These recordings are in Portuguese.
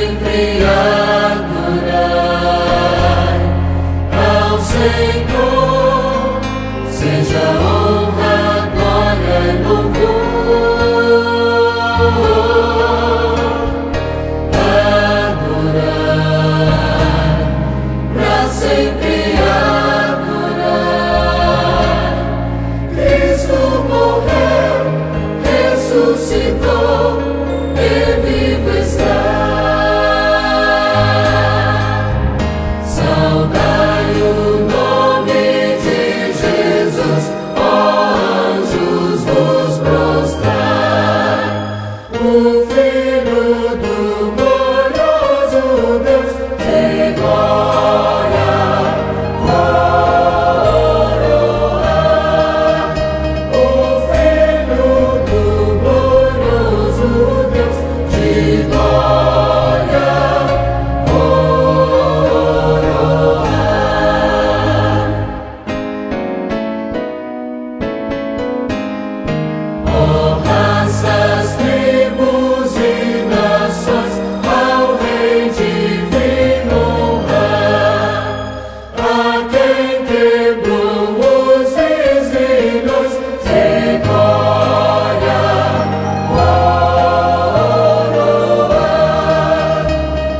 sempre adorai ao Senhor, seja honra, glória e louvor. Adorai, pra sempre adorai. Cristo morreu, ressuscitou e vivo está. Saudai o nome de Jesus, ó anjos, vos prostrai. O Filho do glorioso Deus, de glória coroar. O Filho do glorioso Deus, de glória coroar. Ó raças, tribos e nações, ao Rei divino honrar, a quem quebrou os vizinhos, de glória coroar.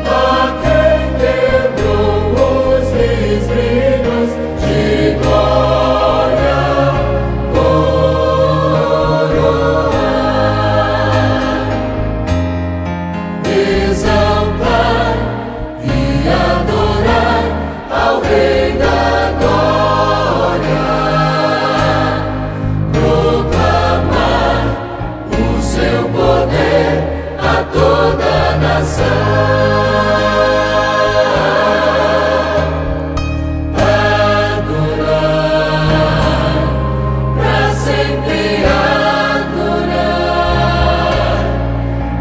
A quem quebrou os vizinhos, de glória coroar. Exaltai e adorai ao Rei da glória, proclamai o seu poder a toda a nação. Adorai, pra sempre adorai.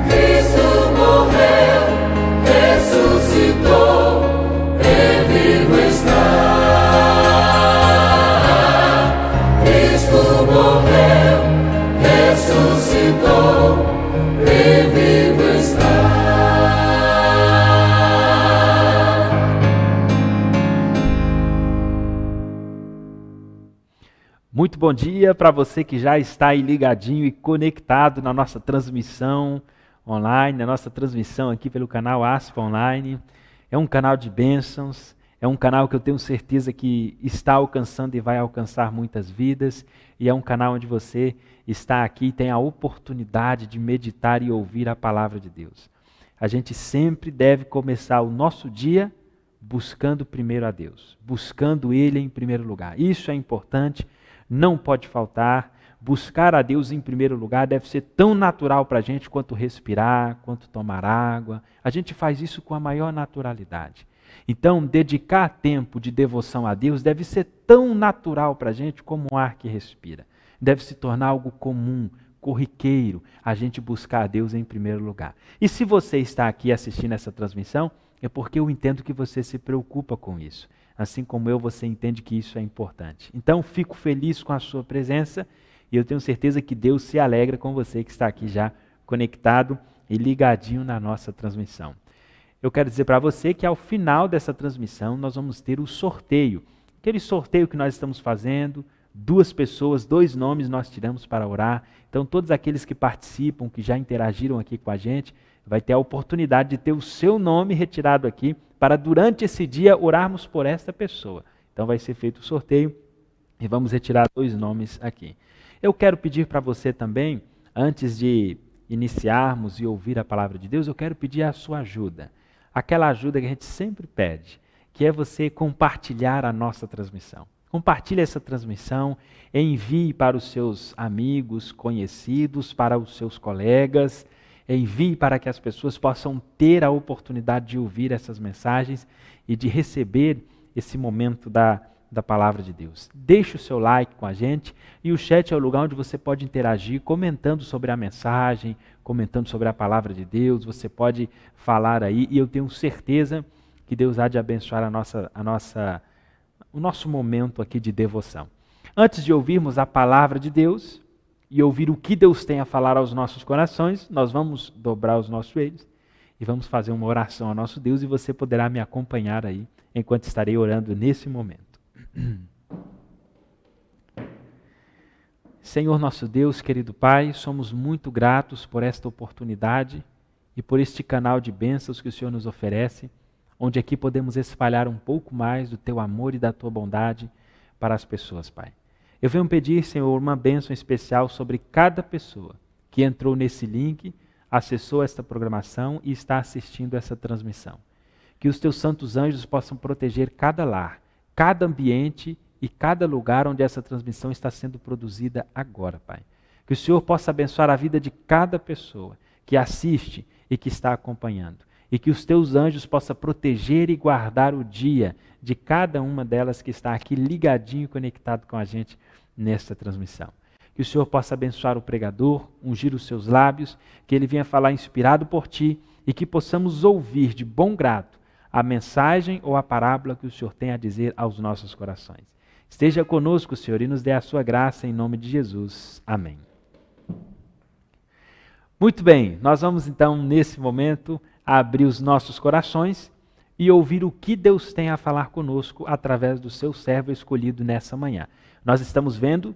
Cristo morreu, ressuscitou e vivo está. Cristo morreu, ressuscitou e vivo está. Muito bom dia para você que já está aí ligadinho e conectado na nossa transmissão online, na nossa transmissão aqui pelo canal Aspa Online. É um canal de bênçãos, é um canal que eu tenho certeza que está alcançando e vai alcançar muitas vidas, e é um canal onde você está aqui e tem a oportunidade de meditar e ouvir a palavra de Deus. A gente sempre deve começar o nosso dia buscando primeiro a Deus, buscando Ele em primeiro lugar. Isso é importante, não pode faltar. Buscar a Deus em primeiro lugar deve ser tão natural para a gente quanto respirar, quanto tomar água. A gente faz isso com a maior naturalidade. Então, dedicar tempo de devoção a Deus deve ser tão natural para a gente como o ar que respira. Deve se tornar algo comum, corriqueiro, a gente buscar a Deus em primeiro lugar. E se você está aqui assistindo essa transmissão, é porque eu entendo que você se preocupa com isso. Assim como eu, você entende que isso é importante. Então, fico feliz com a sua presença e eu tenho certeza que Deus se alegra com você que está aqui já conectado e ligadinho na nossa transmissão. Eu quero dizer para você que ao final dessa transmissão nós vamos ter o sorteio. Aquele sorteio que nós estamos fazendo, 2 pessoas, 2 nomes nós tiramos para orar. Então, todos aqueles que participam, que já interagiram aqui com a gente, vai ter a oportunidade de ter o seu nome retirado aqui para durante esse dia orarmos por esta pessoa. Então vai ser feito o sorteio e vamos retirar 2 nomes aqui. Eu quero pedir para você também, antes de iniciarmos e ouvir a palavra de Deus, eu quero pedir a sua ajuda. Aquela ajuda que a gente sempre pede, que é você compartilhar a nossa transmissão. Compartilhe essa transmissão, envie para os seus amigos, conhecidos, para os seus colegas, envie para que as pessoas possam ter a oportunidade de ouvir essas mensagens e de receber esse momento da palavra de Deus. Deixe o seu like com a gente e o chat é o lugar onde você pode interagir, comentando sobre a mensagem, comentando sobre a palavra de Deus, você pode falar aí e eu tenho certeza que Deus há de abençoar o nosso momento aqui de devoção. Antes de ouvirmos a palavra de Deus e ouvir o que Deus tem a falar aos nossos corações, nós vamos dobrar os nossos joelhos e vamos fazer uma oração ao nosso Deus e você poderá me acompanhar aí enquanto estarei orando nesse momento. Senhor nosso Deus, querido Pai, somos muito gratos por esta oportunidade e por este canal de bênçãos que o Senhor nos oferece, onde aqui podemos espalhar um pouco mais do Teu amor e da Tua bondade para as pessoas, Pai. Eu venho pedir, Senhor, uma bênção especial sobre cada pessoa que entrou nesse link, acessou esta programação e está assistindo essa transmissão. Que os Teus santos anjos possam proteger cada lar, cada ambiente e cada lugar onde essa transmissão está sendo produzida agora, Pai. Que o Senhor possa abençoar a vida de cada pessoa que assiste e que está acompanhando. E que os Teus anjos possam proteger e guardar o dia de cada uma delas que está aqui ligadinho e conectado com a gente nesta transmissão. Que o Senhor possa abençoar o pregador, ungir os seus lábios, que ele venha falar inspirado por Ti e que possamos ouvir de bom grado a mensagem ou a parábola que o Senhor tem a dizer aos nossos corações. Esteja conosco, Senhor, e nos dê a sua graça em nome de Jesus. Amém. Muito bem, nós vamos então, nesse momento, abrir os nossos corações e ouvir o que Deus tem a falar conosco através do seu servo escolhido nessa manhã. Nós estamos vendo,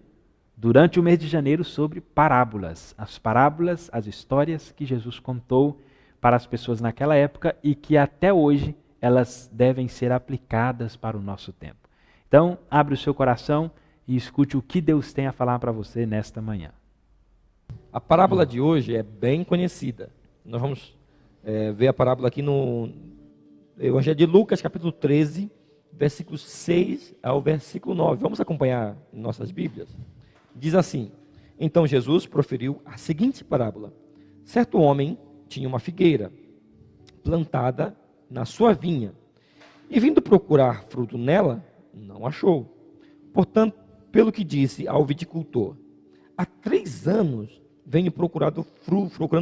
durante o mês de janeiro, sobre parábolas. As parábolas, as histórias que Jesus contou para as pessoas naquela época e que até hoje elas devem ser aplicadas para o nosso tempo. Então, abre o seu coração e escute o que Deus tem a falar para você nesta manhã. A parábola de hoje é bem conhecida. Nós vamos ver a parábola aqui no Evangelho de Lucas, capítulo 13, versículos 6 ao versículo 9. Vamos acompanhar em nossas Bíblias? Diz assim: Então Jesus proferiu a seguinte parábola. Certo homem tinha uma figueira plantada na sua vinha, e vindo procurar fruto nela, não achou. Portanto, pelo que disse ao viticultor: há 3 anos venho procurando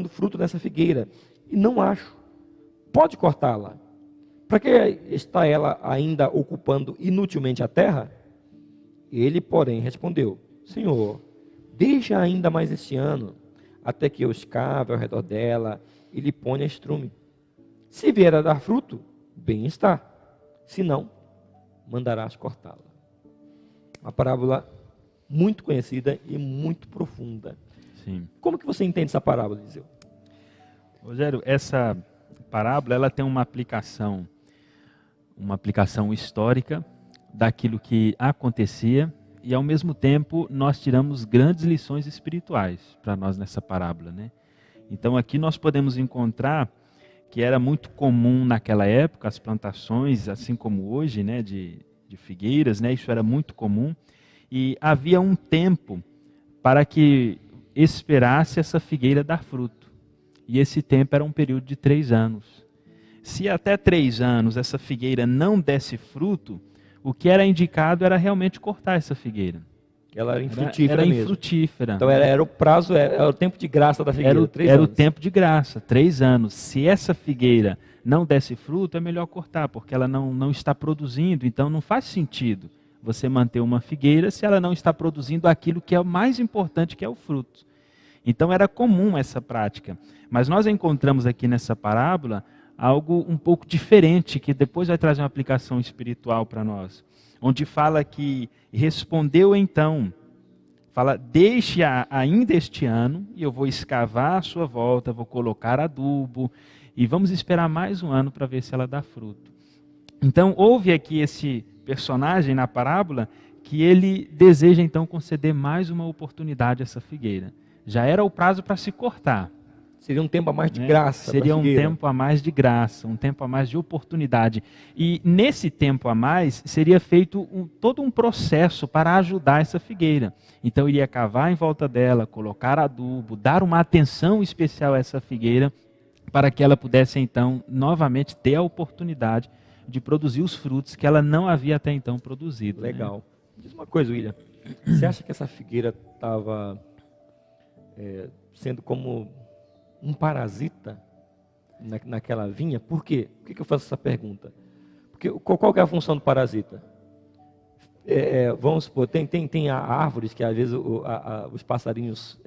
fruto nessa figueira, e não acho. Pode cortá-la. Para que está ela ainda ocupando inutilmente a terra? Ele, porém, respondeu: Senhor, deixa ainda mais este ano, até que eu escave ao redor dela e lhe ponha estrume. Se vier a dar fruto, bem está. Se não, mandarás cortá-la. Uma parábola muito conhecida e muito profunda. Sim. Como que você entende essa parábola, Eliseu? Rogério, essa parábola ela tem uma aplicação histórica daquilo que acontecia e, ao mesmo tempo, nós tiramos grandes lições espirituais para nós nessa parábola, né? Então, aqui nós podemos encontrar que era muito comum naquela época as plantações, assim como hoje, né, de figueiras, né? Isso era muito comum e havia um tempo para que esperasse essa figueira dar fruto. E esse tempo era um período de 3 anos. Se até 3 anos essa figueira não desse fruto, o que era indicado era realmente cortar essa figueira. Ela era infrutífera mesmo. Era infrutífera. Então era o prazo, era o tempo de graça da figueira. Era o tempo de graça, 3 anos. Se essa figueira não desse fruto, é melhor cortar, porque ela não está produzindo. Então não faz sentido você manter uma figueira se ela não está produzindo aquilo que é o mais importante, que é o fruto. Então era comum essa prática. Mas nós encontramos aqui nessa parábola algo um pouco diferente, que depois vai trazer uma aplicação espiritual para nós. Onde fala que respondeu então, fala, deixe ainda este ano, e eu vou escavar a sua volta, vou colocar adubo, e vamos esperar mais um ano para ver se ela dá fruto. Então houve aqui esse personagem na parábola que ele deseja então conceder mais uma oportunidade a essa figueira. Já era o prazo para se cortar. Seria um tempo a mais de graça. Seria um tempo a mais de graça, um tempo a mais de oportunidade. E nesse tempo a mais, seria feito todo um processo para ajudar essa figueira. Então, iria cavar em volta dela, colocar adubo, dar uma atenção especial a essa figueira, para que ela pudesse, então, novamente ter a oportunidade de produzir os frutos que ela não havia até então produzido. Legal. Né? Diz uma coisa, William. Você acha que essa figueira estava sendo como um parasita naquela vinha? Por quê? Por que eu faço essa pergunta? Porque qual que é a função do parasita? Vamos supor, tem árvores que às vezes os passarinhos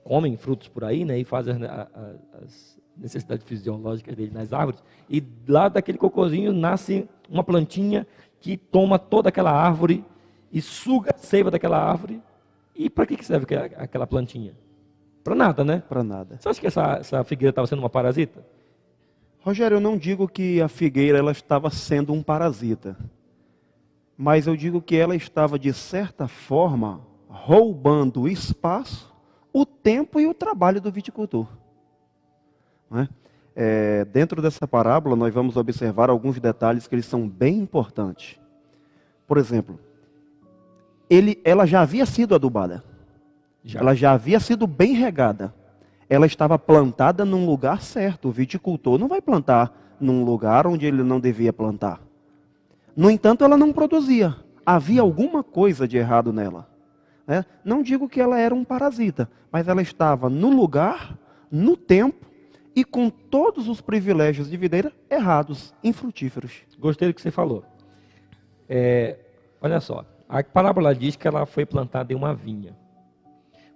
comem frutos por aí, né, e fazem necessidades fisiológicas dele nas árvores, e lá daquele cocôzinho nasce uma plantinha que toma toda aquela árvore e suga a seiva daquela árvore. E para que serve aquela plantinha? Para nada, né? Para nada. Você acha que essa figueira estava sendo uma parasita? Rogério, eu não digo que a figueira ela estava sendo um parasita, mas eu digo que ela estava, de certa forma, roubando o espaço, o tempo e o trabalho do viticultor. Não é? Dentro dessa parábola, nós vamos observar alguns detalhes que eles são bem importantes. Por exemplo, ela já havia sido adubada, ela já havia sido bem regada, ela estava plantada num lugar certo. O viticultor não vai plantar num lugar onde ele não devia plantar. No entanto, ela não produzia. Havia alguma coisa de errado nela. Né? Não digo que ela era um parasita, mas ela estava no lugar, no tempo e com todos os privilégios de videira errados, infrutíferos. Gostei do que você falou. Olha só, a parábola diz que ela foi plantada em uma vinha.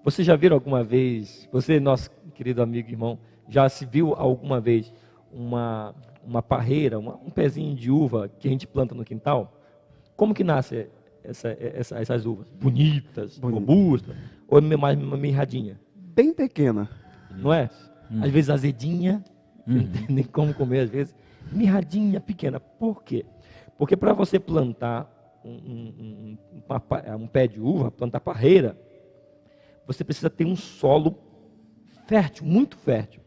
Você já viu alguma vez, você, nosso querido amigo e irmão, já se viu alguma vez uma parreira, um pezinho de uva que a gente planta no quintal? Como que nasce essas uvas? Bonitas, robustas, ou mais uma mirradinha? Bem pequena. Não é? Às vezes azedinha, não tem nem como comer às vezes. Mirradinha, pequena. Por quê? Porque para você plantar um pé de uva, plantar parreira, você precisa ter um solo fértil, muito fértil.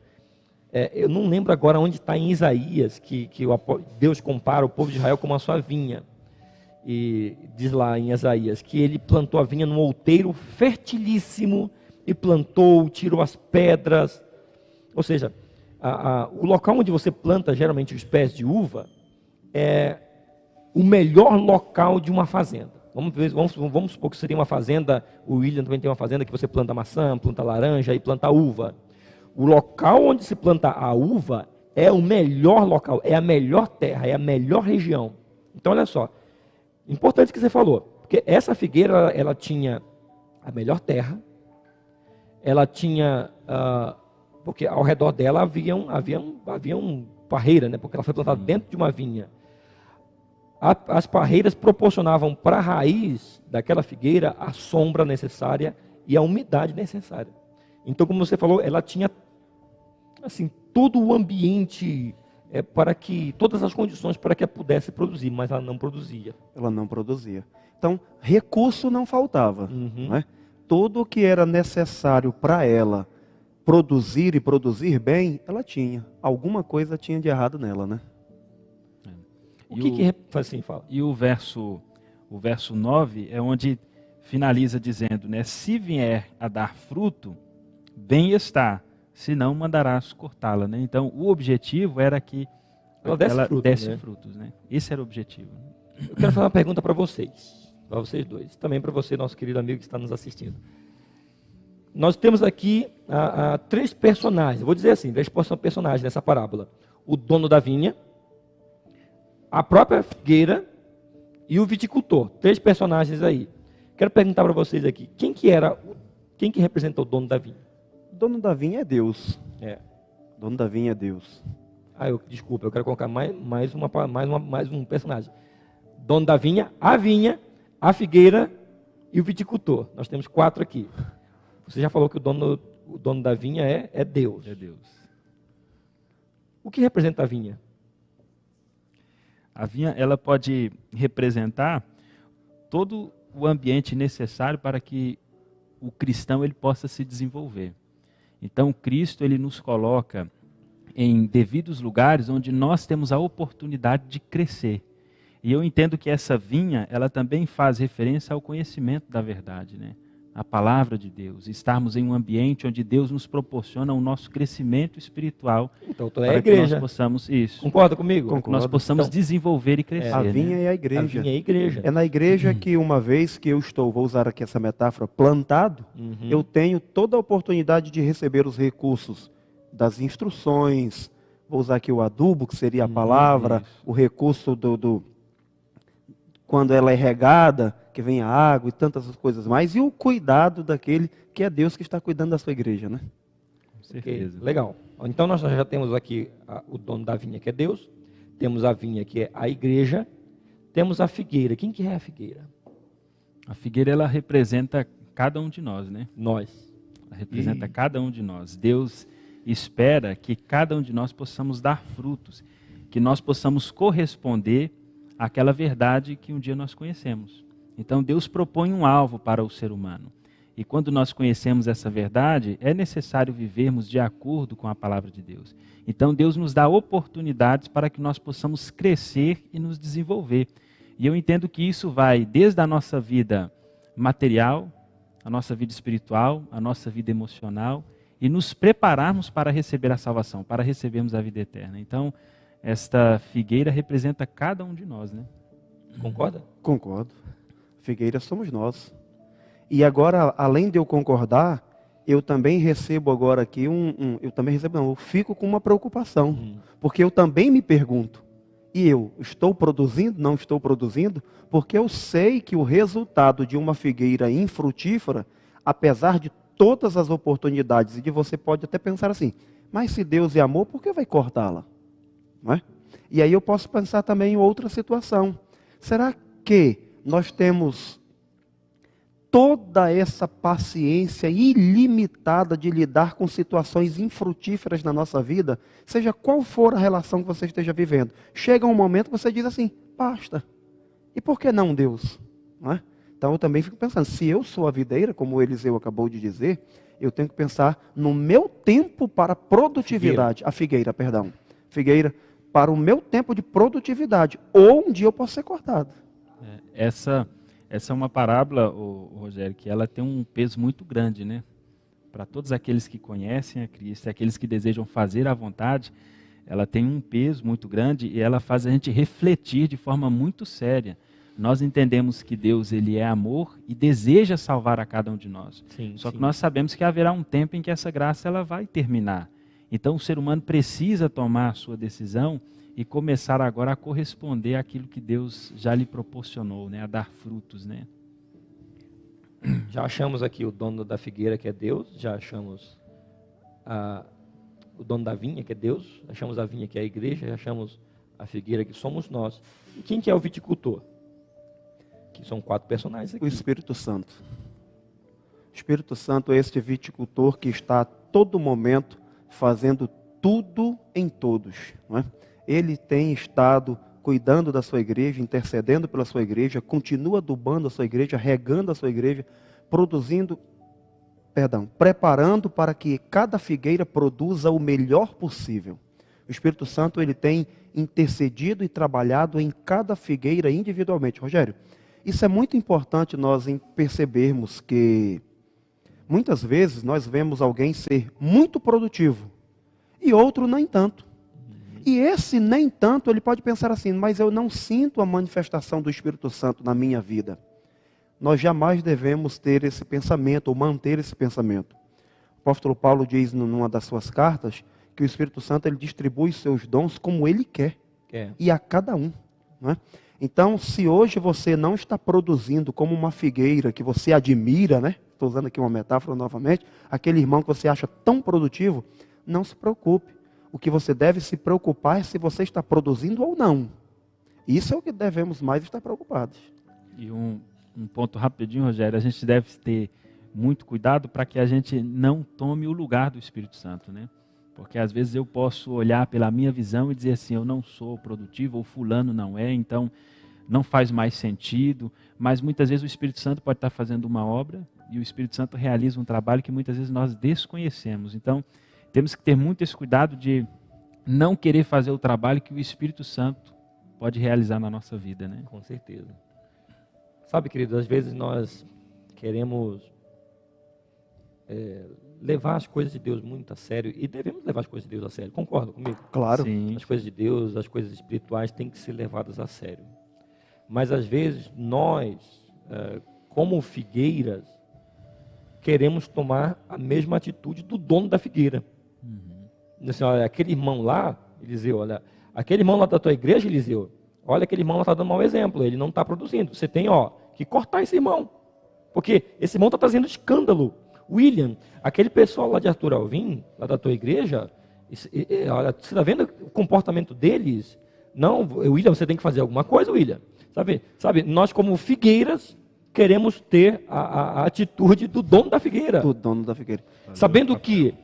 Eu não lembro agora onde está em Isaías, que Deus compara o povo de Israel como a sua vinha. E diz lá em Isaías que ele plantou a vinha num outeiro fertilíssimo, e plantou, tirou as pedras. Ou seja, o local onde você planta geralmente os pés de uva é o melhor local de uma fazenda. Vamos supor que seria uma fazenda, o William também tem uma fazenda que você planta maçã, planta laranja e planta uva. O local onde se planta a uva é o melhor local, é a melhor terra, é a melhor região. Então olha só, importante que você falou, porque essa figueira ela tinha a melhor terra, ela tinha, porque ao redor dela havia parreira, né? Porque ela foi plantada dentro de uma vinha. As parreiras proporcionavam para a raiz daquela figueira a sombra necessária e a umidade necessária. Então, como você falou, ela tinha assim todo o ambiente para que todas as condições para que ela pudesse produzir, mas ela não produzia. Ela não produzia. Então, recurso não faltava. Não é? Tudo o que era necessário para ela produzir e produzir bem, ela tinha. Alguma coisa tinha de errado nela, né? Assim, fala? E o verso 9 é onde finaliza dizendo, né? Se vier a dar fruto, bem está, senão mandarás cortá-la, né? Então, o objetivo era que ela desse frutos, né? Esse era o objetivo. Eu quero fazer uma pergunta para vocês dois, também para você, nosso querido amigo que está nos assistindo. Nós temos aqui três personagens, vou dizer assim, três personagens nessa parábola. O dono da vinha, a própria figueira e o viticultor. Três personagens aí. Quero perguntar para vocês aqui, quem que representa o dono da vinha? O dono da vinha é Deus. O dono da vinha é Deus. Desculpa, eu quero colocar mais um personagem. Dono da vinha, a figueira e o viticultor. Nós temos 4 aqui. Você já falou que o dono da vinha é Deus. É Deus. O que representa a vinha? A vinha, ela pode representar todo o ambiente necessário para que o cristão ele possa se desenvolver. Então, Cristo ele nos coloca em devidos lugares onde nós temos a oportunidade de crescer. E eu entendo que essa vinha, ela também faz referência ao conhecimento da verdade, né? A palavra de Deus, estarmos em um ambiente onde Deus nos proporciona o nosso crescimento espiritual. Então, para a que igreja. nós possamos isso. Concorda comigo? Para que nós possamos desenvolver e crescer. A vinha né? é a igreja. A vinha é a igreja. É na igreja que uma vez que eu estou, vou usar aqui essa metáfora, plantado, eu tenho toda a oportunidade de receber os recursos das instruções, vou usar aqui o adubo, que seria a palavra, o recurso quando ela é regada, que vem a água e tantas coisas mais, e o cuidado daquele que é Deus que está cuidando da sua igreja, né? Com certeza. Legal. Então nós já temos aqui o dono da vinha, que é Deus. Temos a vinha, que é a igreja. Temos a figueira. Quem que é a figueira? A figueira, ela representa cada um de nós, né? Nós. Ela representa cada um de nós. Deus espera que cada um de nós possamos dar frutos, que nós possamos corresponder àquela verdade que um dia nós conhecemos. Então Deus propõe um alvo para o ser humano. E quando nós conhecemos essa verdade, é necessário vivermos de acordo com a palavra de Deus. Então Deus nos dá oportunidades para que nós possamos crescer e nos desenvolver. E eu entendo que isso vai desde a nossa vida material, a nossa vida espiritual, a nossa vida emocional, e nos prepararmos para receber a salvação, para recebermos a vida eterna. Então, esta figueira representa cada um de nós, né? Concorda? Concordo. Figueira somos nós. E agora, além de eu concordar, eu também recebo agora aqui eu fico com uma preocupação. Porque eu também me pergunto, e eu estou produzindo, não estou produzindo? Porque eu sei que o resultado de uma figueira infrutífera, apesar de todas as oportunidades, e de você pode até pensar assim, mas se Deus é amor, por que vai cortá-la? Não é? E aí eu posso pensar também em outra situação. Será que nós temos toda essa paciência ilimitada de lidar com situações infrutíferas na nossa vida, seja qual for a relação que você esteja vivendo? Chega um momento que você diz assim, basta. E por que não Deus? Não é? Então eu também fico pensando, se eu sou a videira, como o Eliseu acabou de dizer, eu tenho que pensar no meu tempo para produtividade. Figueira, para o meu tempo de produtividade, ou um dia eu posso ser cortado. Essa é uma parábola, Rogério, que ela tem um peso muito grande, né? Para todos aqueles que conhecem a Cristo, aqueles que desejam fazer a vontade, ela tem um peso muito grande e ela faz a gente refletir de forma muito séria. Nós entendemos que Deus, ele é amor e deseja salvar a cada um de nós. Só que nós sabemos que haverá um tempo em que essa graça ela vai terminar. Então o ser humano precisa tomar a sua decisão e começar agora a corresponder àquilo que Deus já lhe proporcionou, né? A dar frutos, né? Já achamos aqui o dono da figueira, que é Deus. Já achamos o dono da vinha, que é Deus. Achamos a vinha, que é a igreja. Já achamos a figueira, que somos nós. E quem que é o viticultor? Que são 4 personagens aqui. O Espírito Santo. O Espírito Santo é este viticultor que está a todo momento fazendo tudo em todos, não é? Ele tem estado cuidando da sua igreja, intercedendo pela sua igreja, continua adubando a sua igreja, regando a sua igreja, preparando para que cada figueira produza o melhor possível. O Espírito Santo, ele tem intercedido e trabalhado em cada figueira individualmente. Rogério, isso é muito importante nós percebermos que muitas vezes nós vemos alguém ser muito produtivo e outro nem tanto. E esse nem tanto, ele pode pensar assim, mas eu não sinto a manifestação do Espírito Santo na minha vida. Nós jamais devemos ter esse pensamento, ou manter esse pensamento. O apóstolo Paulo diz numa das suas cartas, que o Espírito Santo ele distribui seus dons como ele quer. E a cada um. Não é? Então, se hoje você não está produzindo como uma figueira que você admira, né? Estou usando aqui uma metáfora novamente, aquele irmão que você acha tão produtivo, não se preocupe. O que você deve se preocupar é se você está produzindo ou não. Isso é o que devemos mais estar preocupados. E um ponto rapidinho, Rogério, a gente deve ter muito cuidado para que a gente não tome o lugar do Espírito Santo, né? Porque às vezes eu posso olhar pela minha visão e dizer assim, eu não sou produtivo, ou fulano não é, então não faz mais sentido. Mas muitas vezes o Espírito Santo pode estar fazendo uma obra e o Espírito Santo realiza um trabalho que muitas vezes nós desconhecemos. Então, temos que ter muito esse cuidado de não querer fazer o trabalho que o Espírito Santo pode realizar na nossa vida, né? Com certeza. Sabe, queridos, às vezes nós queremos levar as coisas de Deus muito a sério, e devemos levar as coisas de Deus a sério, concorda comigo? Claro. Sim. As coisas de Deus, as coisas espirituais têm que ser levadas a sério. Mas às vezes nós, como figueiras, queremos tomar a mesma atitude do dono da figueira. Assim, olha, aquele irmão lá, Eliseu, olha, aquele irmão lá da tua igreja, Eliseu, olha, aquele irmão lá está dando mau exemplo, ele não está produzindo. Você tem, que cortar esse irmão, porque esse irmão está trazendo escândalo. William, aquele pessoal lá de Arthur Alvim, lá da tua igreja, olha, você está vendo o comportamento deles? Não, William, você tem que fazer alguma coisa, William. Sabe, nós como figueiras queremos ter a atitude do dono da figueira. Do dono da figueira. Sabendo que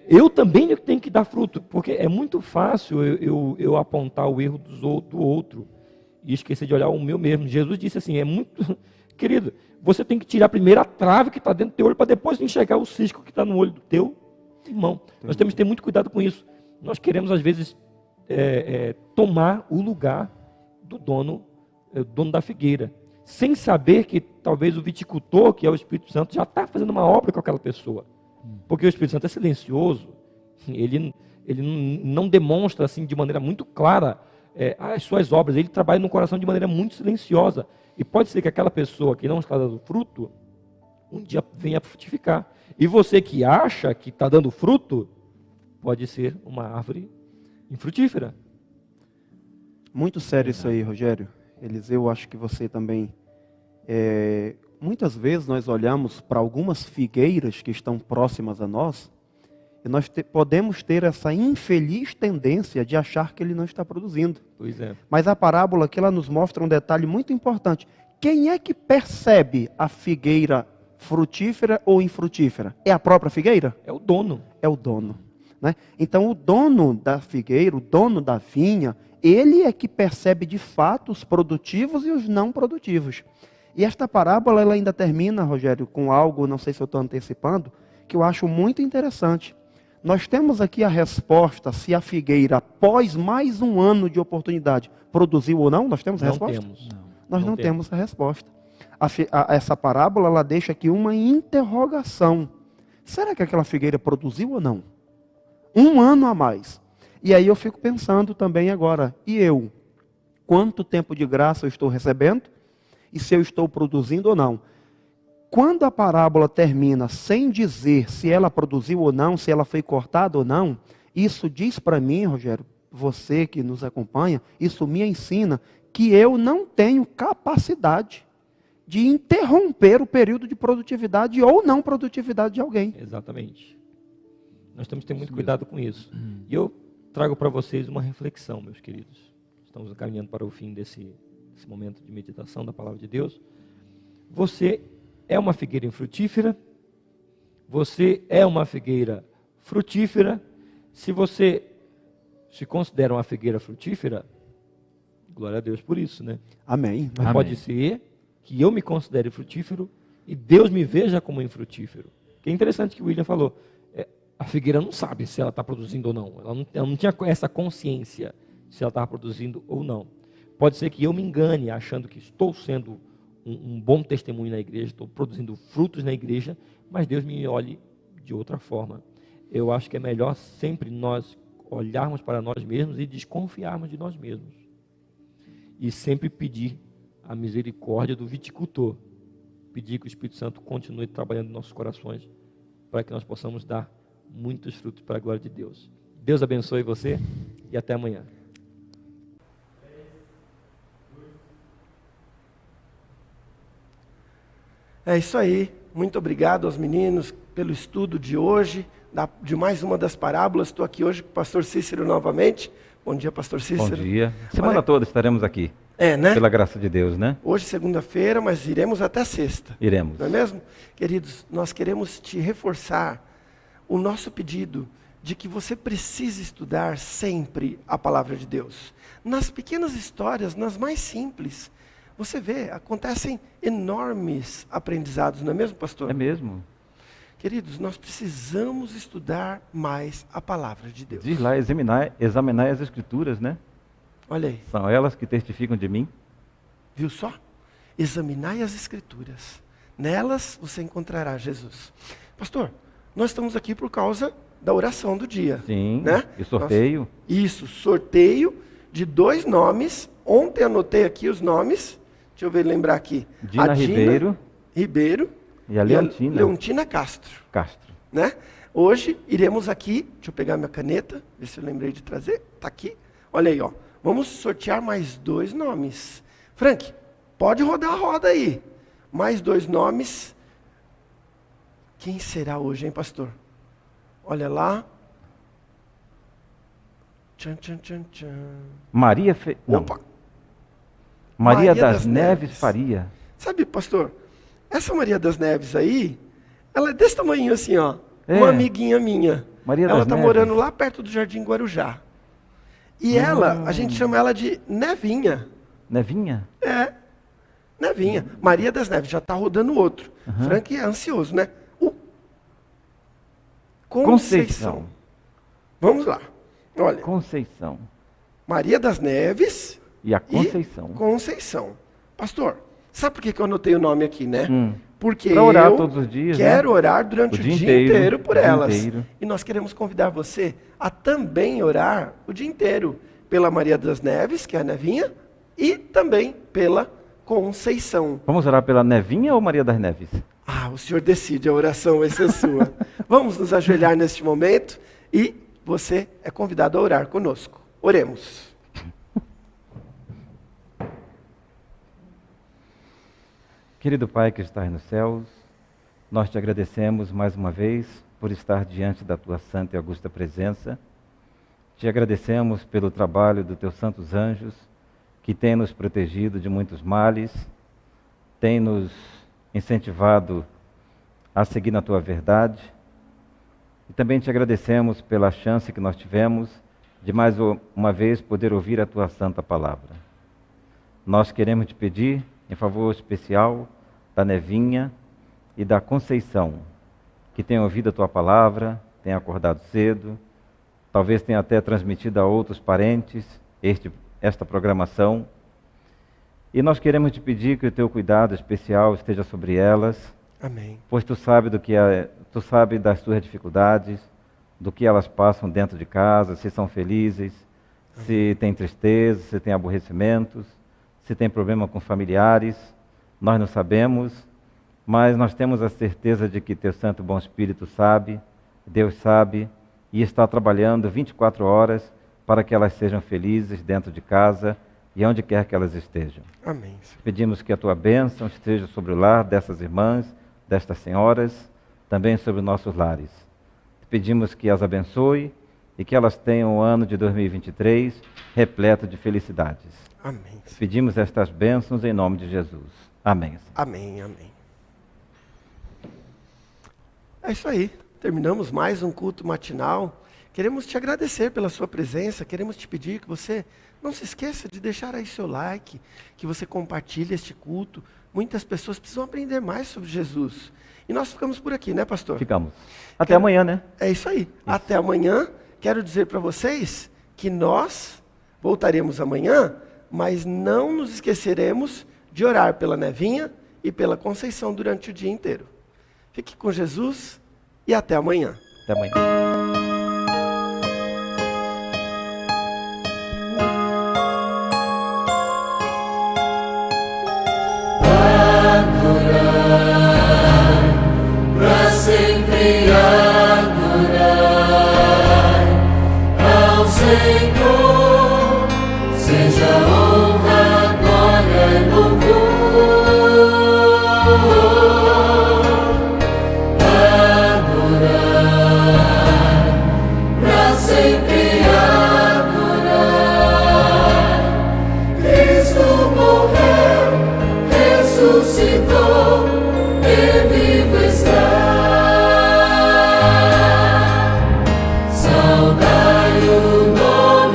eu também tenho que dar fruto, porque é muito fácil eu apontar o erro do outro e esquecer de olhar o meu mesmo. Jesus disse assim, querido, você tem que tirar primeiro a trave que está dentro do teu olho para depois enxergar o cisco que está no olho do teu irmão. Nós temos que ter muito cuidado com isso. Nós queremos às vezes tomar o lugar do dono da figueira, sem saber que talvez o viticultor, que é o Espírito Santo, já está fazendo uma obra com aquela pessoa. Porque o Espírito Santo é silencioso, ele não demonstra assim de maneira muito clara as suas obras, ele trabalha no coração de maneira muito silenciosa. E pode ser que aquela pessoa que não está dando fruto, um dia venha a frutificar. E você que acha que está dando fruto, pode ser uma árvore infrutífera. Muito sério isso aí, Rogério. Eliseu, acho que você também... muitas vezes nós olhamos para algumas figueiras que estão próximas a nós e nós podemos ter essa infeliz tendência de achar que ele não está produzindo. Pois é. Mas a parábola aqui ela nos mostra um detalhe muito importante. Quem é que percebe a figueira frutífera ou infrutífera? É a própria figueira? É o dono. É o dono. Né? Então o dono da figueira, o dono da vinha, ele é que percebe de fato os produtivos e os não produtivos. E esta parábola ela ainda termina, Rogério, com algo, não sei se eu estou antecipando, que eu acho muito interessante. Nós temos aqui a resposta se a figueira, após mais um ano de oportunidade, produziu ou não? Nós temos a resposta? Temos. Nós não temos a resposta. Essa parábola ela deixa aqui uma interrogação. Será que aquela figueira produziu ou não? Um ano a mais. E aí eu fico pensando também agora, e eu? Quanto tempo de graça eu estou recebendo? E se eu estou produzindo ou não? Quando a parábola termina sem dizer se ela produziu ou não, se ela foi cortada ou não, isso diz para mim, Rogério, você que nos acompanha, isso me ensina que eu não tenho capacidade de interromper o período de produtividade ou não produtividade de alguém. Exatamente. Nós temos que ter muito cuidado com isso. E eu trago para vocês uma reflexão, meus queridos. Estamos caminhando para o fim desse momento de meditação da palavra de Deus. Você é uma figueira infrutífera? Você é uma figueira frutífera? Se você se considera uma figueira frutífera, glória a Deus por isso, né? Amém. Mas pode ser que eu me considere frutífero e Deus me veja como infrutífero. Que é interessante que o William falou. A figueira não sabe se ela está produzindo ou não. Ela não tinha essa consciência se ela estava produzindo ou não. Pode ser que eu me engane achando que estou sendo um bom testemunho na igreja, estou produzindo frutos na igreja, mas Deus me olhe de outra forma. Eu acho que é melhor sempre nós olharmos para nós mesmos e desconfiarmos de nós mesmos. E sempre pedir a misericórdia do viticultor. Pedir que o Espírito Santo continue trabalhando em nossos corações para que nós possamos dar muitos frutos para a glória de Deus. Deus abençoe você e até amanhã. É isso aí. Muito obrigado aos meninos pelo estudo de hoje, de mais uma das parábolas. Estou aqui hoje com o pastor Cícero novamente. Bom dia, pastor Cícero. Bom dia. Semana toda estaremos aqui. Né? Pela graça de Deus, né? Hoje, segunda-feira, mas iremos até sexta. Iremos. Não é mesmo? Queridos, nós queremos te reforçar o nosso pedido de que você precise estudar sempre a palavra de Deus. Nas pequenas histórias, nas mais simples, você vê, acontecem enormes aprendizados, não é mesmo, pastor? É mesmo. Queridos, nós precisamos estudar mais a palavra de Deus. Diz lá, examinar as escrituras, né? Olha aí. São elas que testificam de mim. Viu só? Examinai as escrituras. Nelas você encontrará Jesus. Pastor, nós estamos aqui por causa da oração do dia. Sim, né? e sorteio. Isso, sorteio de 2 nomes. Ontem anotei aqui os nomes. Deixa eu ver, lembrar aqui. Dina Ribeiro e a Leontina Castro. Né? Hoje iremos aqui, deixa eu pegar minha caneta, ver se eu lembrei de trazer. Está aqui. Olha aí, ó. Vamos sortear mais 2 nomes. Frank, pode rodar a roda aí. Mais 2 nomes. Quem será hoje, hein, pastor? Olha lá. Tchan, tchan, tchan, tchan. Não. Opa! Maria Maria das das Neves Neves. Faria. Sabe, pastor, essa Maria das Neves aí, ela é desse tamanho assim, ó. É. Uma amiguinha minha. Maria Ela das está Neves. morando lá perto do Jardim Guarujá. E ela, a gente chama ela de Nevinha. Nevinha? É, Nevinha. Maria das Neves, já está rodando outro. Frank é ansioso, né? Conceição. Vamos lá. Olha, Conceição. Maria das Neves E a Conceição. e Conceição. Pastor, sabe por que eu anotei o nome aqui, né? Porque Pra orar eu todos os dias, quero né? orar durante O o dia dia inteiro, inteiro por o dia elas. inteiro. E nós queremos convidar você a também orar o dia inteiro pela Maria das Neves, que é a Nevinha, e também pela Conceição. Vamos orar pela Nevinha ou Maria das Neves? Ah, o senhor decide, a oração vai ser sua. Vamos nos ajoelhar neste momento e você é convidado a orar conosco. Oremos. Querido Pai que estás nos céus, nós te agradecemos mais uma vez por estar diante da tua santa e augusta presença. Te agradecemos pelo trabalho dos teus santos anjos, que têm nos protegido de muitos males, têm nos incentivado a seguir na tua verdade. E também te agradecemos pela chance que nós tivemos de mais uma vez poder ouvir a tua santa palavra. Nós queremos te pedir, em favor especial, da Nevinha e da Conceição, que tenham ouvido a tua palavra, tenham acordado cedo, talvez tenha até transmitido a outros parentes esta programação. E nós queremos te pedir que o teu cuidado especial esteja sobre elas, Amém. pois tu sabe das suas dificuldades, do que elas passam dentro de casa, se são felizes, se tem tristeza, se tem aborrecimentos, se tem problema com familiares. Nós não sabemos, mas nós temos a certeza de que teu Santo Bom Espírito sabe, Deus sabe, e está trabalhando 24 horas para que elas sejam felizes dentro de casa e onde quer que elas estejam. Amém, Senhor. Pedimos que a tua bênção esteja sobre o lar dessas irmãs, destas senhoras, também sobre nossos lares. Pedimos que as abençoe e que elas tenham o ano de 2023 repleto de felicidades. Amém, Senhor. Pedimos estas bênçãos em nome de Jesus. Amém. Amém, amém. É isso aí. Terminamos mais um culto matinal. Queremos te agradecer pela sua presença. Queremos te pedir que você não se esqueça de deixar aí seu like, que você compartilhe este culto. Muitas pessoas precisam aprender mais sobre Jesus. E nós ficamos por aqui, né, pastor? Ficamos. Até amanhã, né? É isso aí. Até amanhã. Quero dizer para vocês que nós voltaremos amanhã, mas não nos esqueceremos de orar pela Nevinha e pela Conceição durante o dia inteiro. Fique com Jesus e até amanhã. Até amanhã. Para sempre adorar ao Senhor, seja honra, glória e louvor. Adorar, para sempre adorar. Cristo morreu, ressuscitou e vivo está. Saudai o nome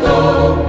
dom